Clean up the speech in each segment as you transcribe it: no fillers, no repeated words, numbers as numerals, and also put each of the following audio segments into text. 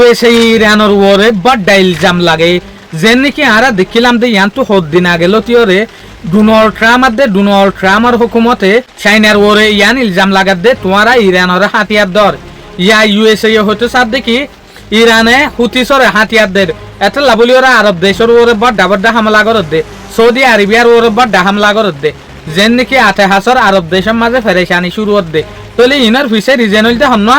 USA ইরানের ওরে বড় ইলজাম লাগে যেন নাকি আরা দেখিলাম দে ইয়ান তো হদ দিন আগে লতিওরে ডোনাল্ড ট্রাম্পের হুকুমতে চাইনার ওরে ইয়ান ইলজাম লাগাত দে তোমারা ইরানের হাতিয়ার দর ইয়া ইউএসএ হতে সাথ দেখি ইরানে হুতিসরে হাতিয়ার দের এত লাবলি ওরা আরব দেশের ওরে বড় হামলা করত দে সৌদি আরবিয়ার ওরে বড় হামলা করত দে যেন নাকি আতে হাসর আরব দেশের মাঝে ফেরেশানি শুরু হত দে তলে ইনার ফিসে রিজেন হইতে হন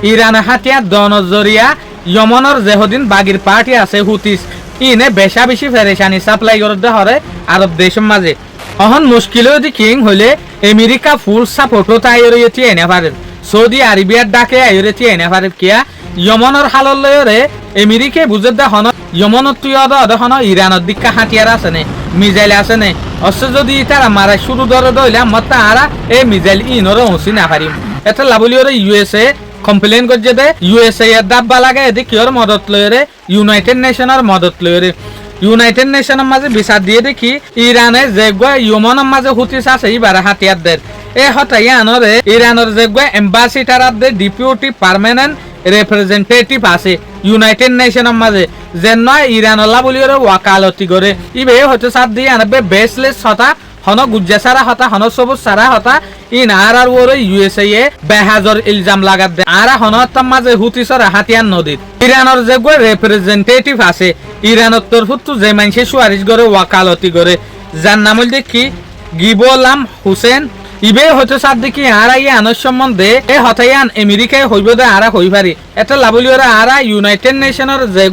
ইরান হাতিয়ার দনজরিয়া ইয়মনের যেহদিন বাগির পার্টি আছে হুতিস ইনে বেশা বেশি ফেরেশানি সাপ্লাই করতে হরে আরব দেশের মাঝে অহন মুশকিল যদি কিং হইলে আমেরিকা ফুল সাপোর্টও তাই রয়েছে এনে পারেন সৌদি আরবিয়ার ডাকে আইরেছি এনে পারে কিয়া ইয়মনের হালর লয়রে আমেরিকা বুঝে দে হন ইয়মনত তুই হন ইরানের দিকা হাতিয়ার আছে নে মিজাইল আছে নে অস যদি তারা মারা শুরু ধরে দইলে মত আরা এই মিজাইল ইনরে হসি না পারিম এটা লাবলি ওরে ইউএসএ কমপ্লেন করছে দে ইউএসএ এর দাব্বা লাগে এদি কিয়র মদত লয়রে ইউনাইটেড নেশনের মদত লয়রে ইউনাইটেড নেশনের মাঝে বিচার দিয়ে দেখি ইরানে যে ইয়মনের মাঝে হুতিস আছে ইবার হাতিয়ার দের এ হতাই আনরে ইরানের যে এম্বাসিডার দে ডেপুটি পার্মানেন্ট রিপ্রেজেন্টেটিভ আছে ইউনাইটেড নেশনের মাঝে যে নয় ইরানলা বলি ওরে ওয়াকালতি করে ইবে হতে সাথ দিয়ে আনবে বেসলেস হতা হন গুজ্জা সারা হতা হন সবুজ সারা হতা ইন আর ওরে ইউএসএ বেহাজর ইলজাম লাগাত দে আর হন তার মাঝে হুতিসর হাতিয়ার নদীর ইরানের যে রিপ্রেজেন্টেটিভ আছে ইরানের তরফুত যে মানুষে সুয়ারিশ করে ওয়াকালতি করে যার নাম দেখি গিবোলাম হুসেন ইবে হয়তো সাত দেখি আরা আনার সম্বন্ধে এ হতাইয়ান আমেরিকায় হইব দে আরা হই পারি এটা লাভলি ওরা আরা ইউনাইটেড নেশনের যে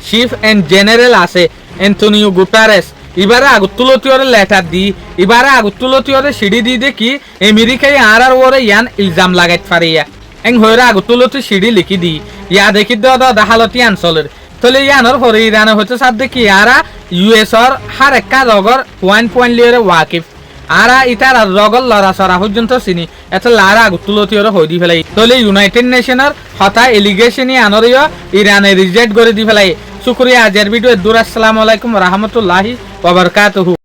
চিফ এন্ড জেনারেল আছে অ্যান্টনিও গুটারেস এবারে আগুতুলতি ওরে লেটার দি এবারে আগুতুলতি ওরে সিঁড়ি দি দেখি আমেরিকায় আর ওরে ইয়ান ইলজাম লাগাইত পারিয়া এং হইরা আগুতুলতি সিঁড়ি লিখি দি ইয়া দেখি দাহালতি আনসলের তলে ইয়ানোর হরে ইরানে হয়তো সাত দেখি আরা ইউএসর হার একা রগর পয়েন্ট লিওরে ওয়াকিফ আরা ইতার রগল লড়াচড়া পর্যন্ত চিনি এটা লারা তুলতি ওরা হই দি ফেলাই তলে ইউনাইটেড নেশনের হতা এলিগেশন আনরিও ইরানে রিজেক্ট করে দি ফেলাই শুকরিয়া আজের ভিডিও দূর আসসালামু আলাইকুম রহমতুল্লাহি ওয়া বারাকাতুহু।